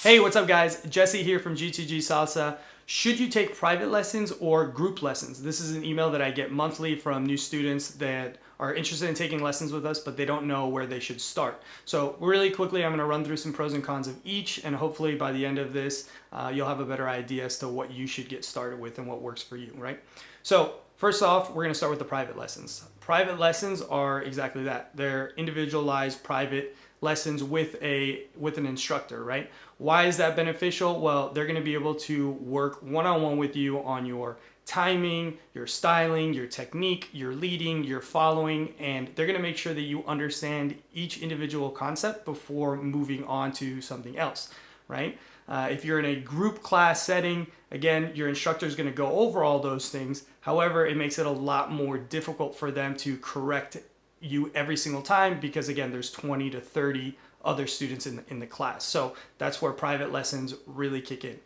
Hey, what's up guys? Jesse here from G2G Salsa. Should you take private lessons or group lessons? This is an email that I get monthly from new students that are interested in taking lessons with us, but they don't know where they should start. So really quickly, I'm gonna run through some pros and cons of each, and hopefully by the end of this, you'll have a better idea as to what you should get started with and what works for you, right? So first off, we're gonna start with the private lessons. Private lessons are exactly that. They're individualized private lessons with an instructor, right? Why is that beneficial? Well, they're going to be able to work one-on-one with you on your timing, your styling, your technique, your leading, your following, and they're going to make sure that you understand each individual concept before moving on to something else, right? If you're in a group class setting, again, your instructor is going to go over all those things. However, it makes it a lot more difficult for them to correct you every single time because, again, there's 20 to 30 other students in the class. So that's where private lessons really kick in.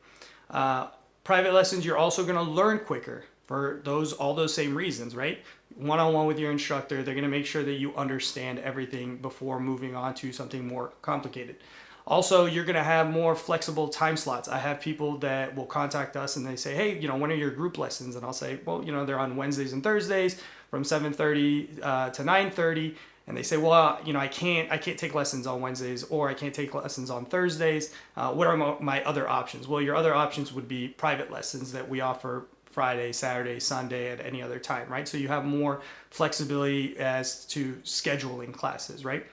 Private lessons, you're also going to learn quicker for all those same reasons, right? One-on-one with your instructor, they're going to make sure that you understand everything before moving on to something more complicated. Also, you're going to have more flexible time slots. I have people that will contact us and they say, hey, when are your group lessons? And I'll say, well, they're on Wednesdays and Thursdays from 7:30 to 9:30. And they say, well, I can't take lessons on Wednesdays or I can't take lessons on Thursdays. What are my other options? Well, your other options would be private lessons that we offer Friday, Saturday, Sunday, at any other time, right? So you have more flexibility as to scheduling classes, right?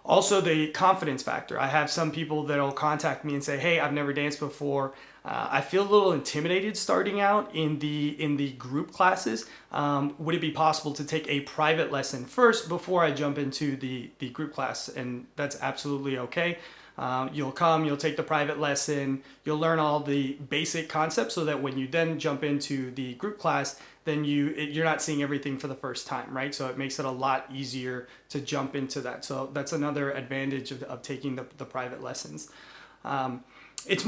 Also, the confidence factor. I have some people that'll contact me and say, hey, I've never danced before. I feel a little intimidated starting out in the group classes. Would it be possible to take a private lesson first before I jump into the group class? And that's absolutely okay. You'll take the private lesson, you'll learn all the basic concepts so that when you then jump into the group class, then you're not seeing everything for the first time, right? So it makes it a lot easier to jump into that. So that's another advantage of taking the private lessons. It's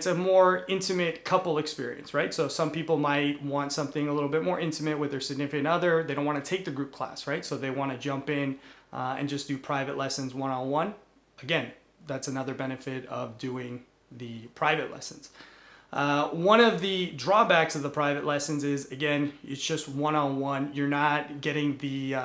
a more intimate couple experience, right? So some people might want something a little bit more intimate with their significant other. They don't want to take the group class, right? So they want to jump in and just do private lessons one-on-one. Again, that's another benefit of doing the private lessons. One of the drawbacks of the private lessons is, again, it's just one-on-one. You're not getting the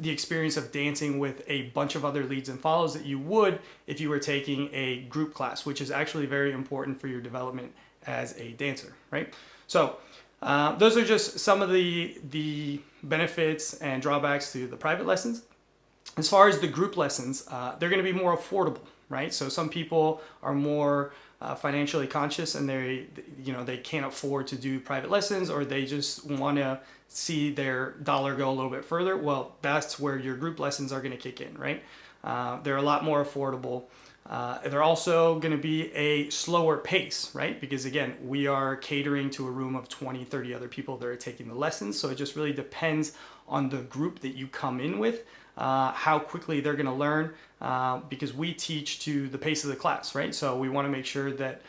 experience of dancing with a bunch of other leads and follows that you would if you were taking a group class, which is actually very important for your development as a dancer, right? So those are just some of the benefits and drawbacks to the private lessons. As far as the group lessons, they're going to be more affordable, right? So some people are more financially conscious and they can't afford to do private lessons, or they just want to see their dollar go a little bit further. Well, that's where your group lessons are going to kick in, right? They're a lot more affordable. They're also going to be a slower pace, right? Because again, we are catering to a room of 20, 30 other people that are taking the lessons. So it just really depends on the group that you come in with, how quickly they're going to learn, because we teach to the pace of the class, right? So we want to make sure that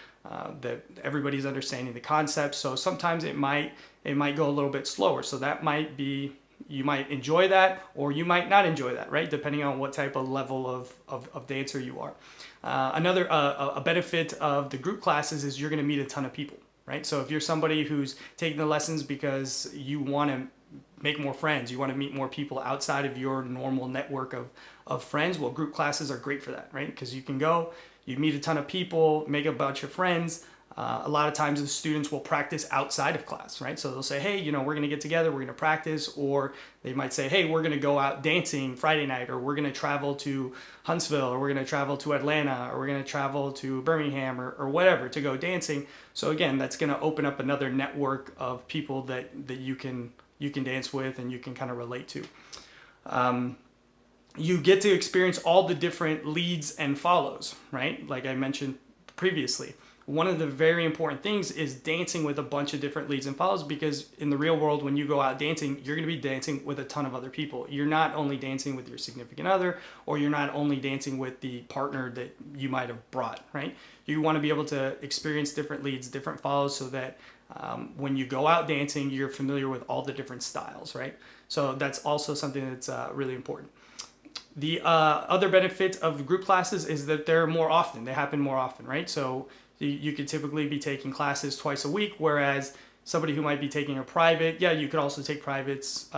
everybody's understanding the concepts. So sometimes it might go a little bit slower. So that might be, you might enjoy that or you might not enjoy that, right? Depending on what type of level of dancer you are. Another benefit of the group classes is you're going to meet a ton of people, right? So if you're somebody who's taking the lessons because you want to make more friends, you want to meet more people outside of your normal network of friends, well, group classes are great for that, right? Because you can go, you meet a ton of people, make a bunch of friends. A lot of times the students will practice outside of class, right? So they'll say, hey, we're going to get together, we're going to practice, or they might say, hey, we're going to go out dancing Friday night, or we're going to travel to Huntsville, or we're going to travel to Atlanta, or we're going to travel to Birmingham, or whatever to go dancing. So again, that's going to open up another network of people that you can dance with and you can kind of relate to. You get to experience all the different leads and follows, right? Like I mentioned previously. One of the very important things is dancing with a bunch of different leads and follows, because in the real world, when you go out dancing, you're going to be dancing with a ton of other people. You're not only dancing with your significant other, or you're not only dancing with the partner that you might have brought, right? You want to be able to experience different leads, different follows, so that when you go out dancing, you're familiar with all the different styles, right? So that's also something that's really important. The other benefit of group classes is that they're more often. They happen more often, right? So you could typically be taking classes twice a week, whereas somebody who might be taking a private, yeah, you could also take privates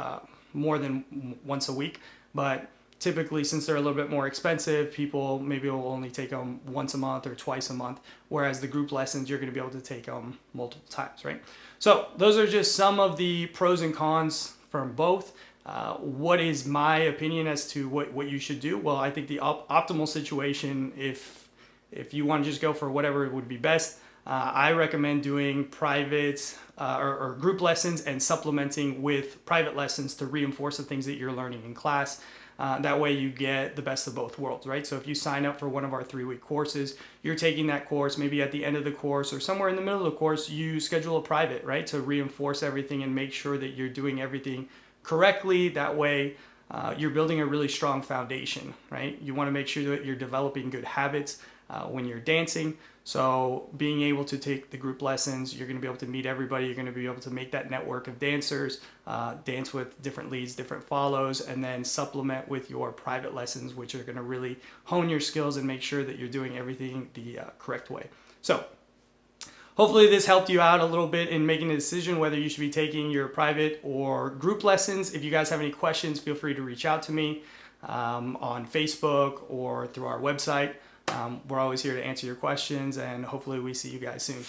more than once a week, but typically, since they're a little bit more expensive, people maybe will only take them once a month or twice a month, whereas the group lessons, you're going to be able to take them multiple times, right? So those are just some of the pros and cons from both. What is my opinion as to what you should do? Well, I think the optimal situation, if you want to just go for whatever would be best, I recommend doing private or group lessons and supplementing with private lessons to reinforce the things that you're learning in class. That way you get the best of both worlds, right? So if you sign up for one of our 3-week courses, you're taking that course, maybe at the end of the course or somewhere in the middle of the course, you schedule a private, right? To reinforce everything and make sure that you're doing everything correctly. That way you're building a really strong foundation, right? You want to make sure that you're developing good habits when you're dancing. So being able to take the group lessons, you're going to be able to meet everybody. You're going to be able to make that network of dancers, dance with different leads, different follows, and then supplement with your private lessons, which are going to really hone your skills and make sure that you're doing everything the correct way. So hopefully this helped you out a little bit in making a decision whether you should be taking your private or group lessons. If you guys have any questions, feel free to reach out to me on Facebook or through our website. We're always here to answer your questions, and hopefully we see you guys soon.